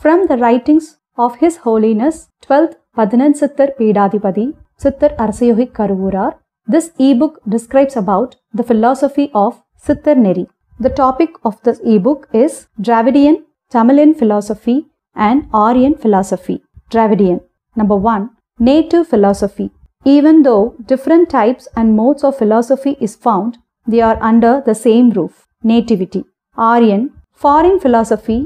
from the writings of His Holiness 12th Padinan Sittar Peedadipati Sittar Arasayogi Karuvurar. This ebook describes about the philosophy of Sittar Neri. The topic of this ebook is Dravidian, Tamilian philosophy and Aryan philosophy. Dravidian. Number 1. Native philosophy. Even though different types and modes of philosophy is found, they are under the same roof. Nativity. Aryan. Foreign philosophy.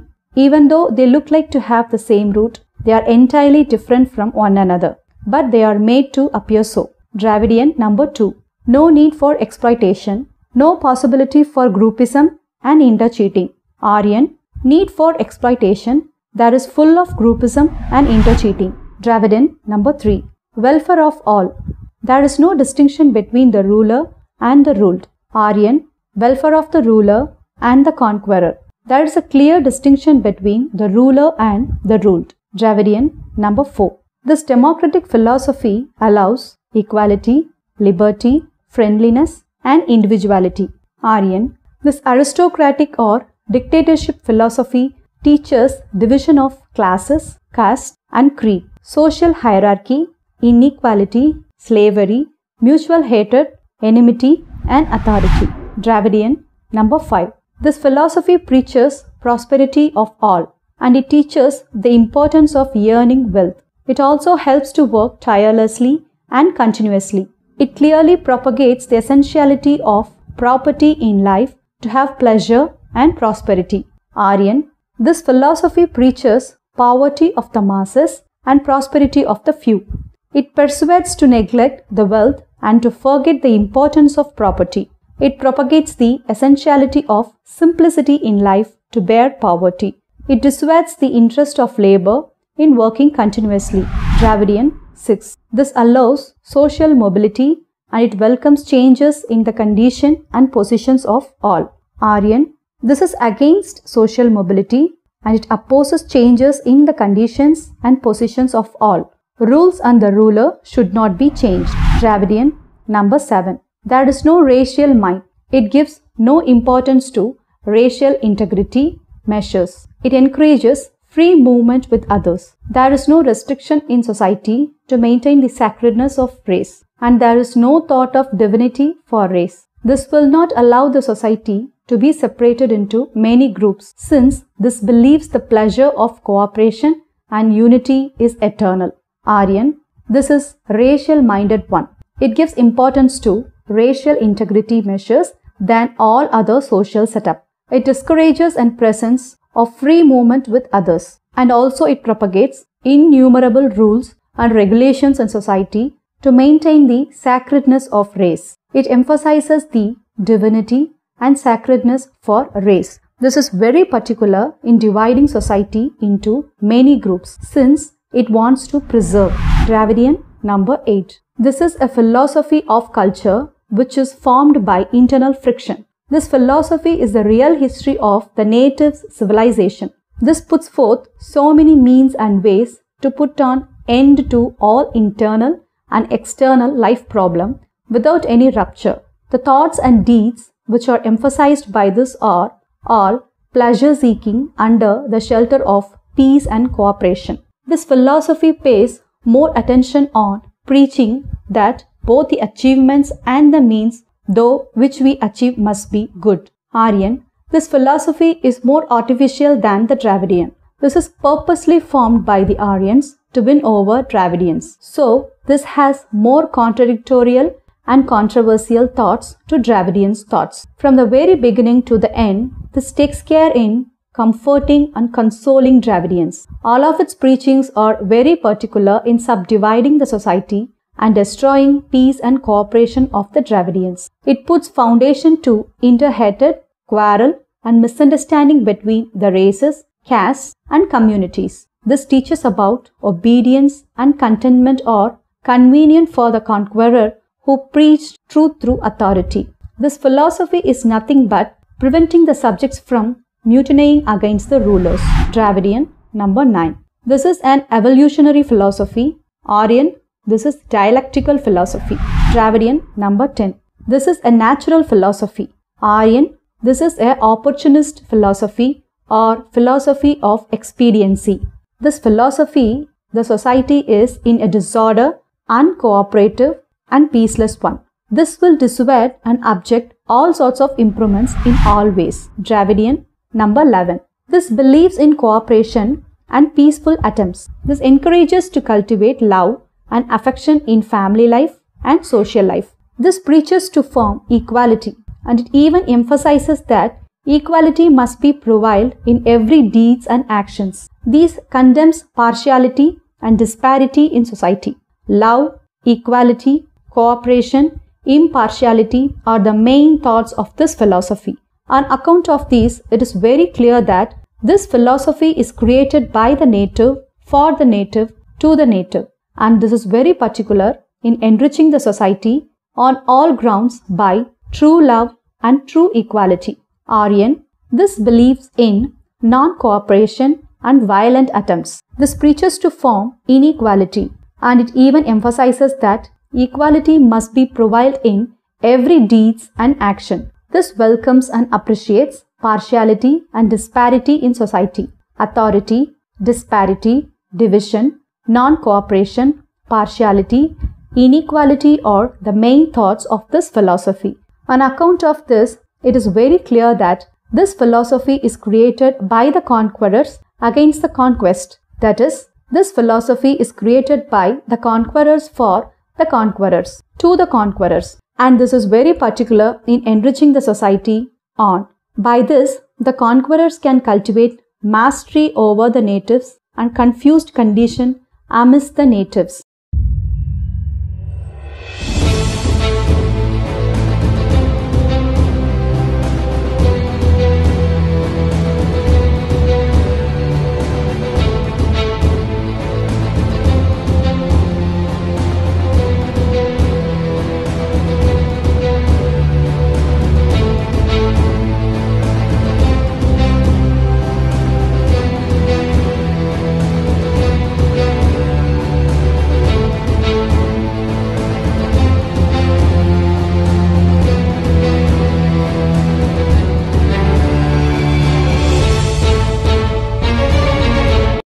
Even though they look like to have the same root, they are entirely different from one another, but they are made to appear so. Dravidian. Number 2. No need for exploitation, no possibility for groupism and intercheating. Aryan. Need for exploitation, that is full of groupism and intercheating. Dravidian. Number 3. Welfare of all. There is no distinction between the ruler and the ruled. Aryan. Welfare of the ruler and the conqueror. There is a clear distinction between the ruler and the ruled. Dravidian. Number 4. This democratic philosophy allows equality, liberty, friendliness and individuality. Aryan. This aristocratic or dictatorship philosophy teaches division of classes, caste and creed, social hierarchy, inequality, slavery, mutual hatred, enmity and authority. Dravidian. Number 5. This philosophy preaches prosperity of all and it teaches the importance of earning wealth. It also helps to work tirelessly and continuously. It clearly propagates the essentiality of property in life to have pleasure and prosperity. Aryan. This philosophy preaches poverty of the masses and prosperity of the few. It persuades to neglect the wealth and to forget the importance of property. It propagates the essentiality of simplicity in life to bear poverty. It dissuades the interest of labor in working continuously. Dravidian. 6. This allows social mobility and it welcomes changes in the condition and positions of all. Aryan. This is against social mobility and it opposes changes in the conditions and positions of all. Rules and the ruler should not be changed. Dravidian. Number 7. There is no racial mind. It gives no importance to racial integrity measures. It encourages free movement with others. There is no restriction in society to maintain the sacredness of race, and there is no thought of divinity for race. This will not allow the society to be separated into many groups, since this believes the pleasure of cooperation and unity is eternal. Aryan. This is racial-minded one. It gives importance to racial integrity measures than all other social setup. It discourages and presents of free movement with others, and also it propagates innumerable rules and regulations in society to maintain the sacredness of race. It emphasizes the divinity and sacredness for race. This is very particular in dividing society into many groups, since it wants to preserve. Dravidian. Number 8. This is a philosophy of culture which is formed by internal friction. This philosophy is the real history of the natives' civilization. This puts forth so many means and ways to put an end to all internal and external life problem without any rupture. The thoughts and deeds which are emphasized by this are all pleasure-seeking under the shelter of peace and cooperation. This philosophy pays more attention on preaching that both the achievements and the means though which we achieve must be good. Aryan. This philosophy is more artificial than the Dravidian. This is purposely formed by the Aryans to win over Dravidians. So, this has more contradictorial and controversial thoughts to Dravidians' thoughts. From the very beginning to the end, this takes care in comforting and consoling Dravidians. All of its preachings are very particular in subdividing the society and destroying peace and cooperation of the Dravidians. It puts foundation to inter-hatred, quarrel and misunderstanding between the races, castes and communities. This teaches about obedience and contentment are convenient for the conqueror who preached truth through authority. This philosophy is nothing but preventing the subjects from mutinying against the rulers. Dravidian. Number 9. This is an evolutionary philosophy. Aryan. This is dialectical philosophy. Dravidian. Number 10. This is a natural philosophy. Aryan. This is a opportunist philosophy or philosophy of expediency. This philosophy, the society is in a disorder, uncooperative and peaceless one. This will dissuade and object all sorts of improvements in all ways. Dravidian, number 11. This believes in cooperation and peaceful attempts. This encourages to cultivate love and affection in family life and social life. This preaches to firm equality, and it even emphasizes that equality must be prevailed in every deeds and actions. These condemns partiality and disparity in society. Love, equality, cooperation, impartiality are the main thoughts of this philosophy. On account of these, it is very clear that this philosophy is created by the native, for the native, to the native, and this is very particular in enriching the society on all grounds by true love and true equality. Aryan, this believes in non-cooperation and violent attempts. This preaches to form inequality, and it even emphasizes that equality must be prevailed in every deeds and action. This welcomes and appreciates partiality and disparity in society. Authority, disparity, division, non-cooperation, partiality, inequality are the main thoughts of this philosophy. On account of this, it is very clear that this philosophy is created by the conquerors against the conquest. That is, this philosophy is created by the conquerors for the conquerors, to the conquerors, and this is very particular in enriching the society on. By this, the conquerors can cultivate mastery over the natives and confused condition amidst the natives.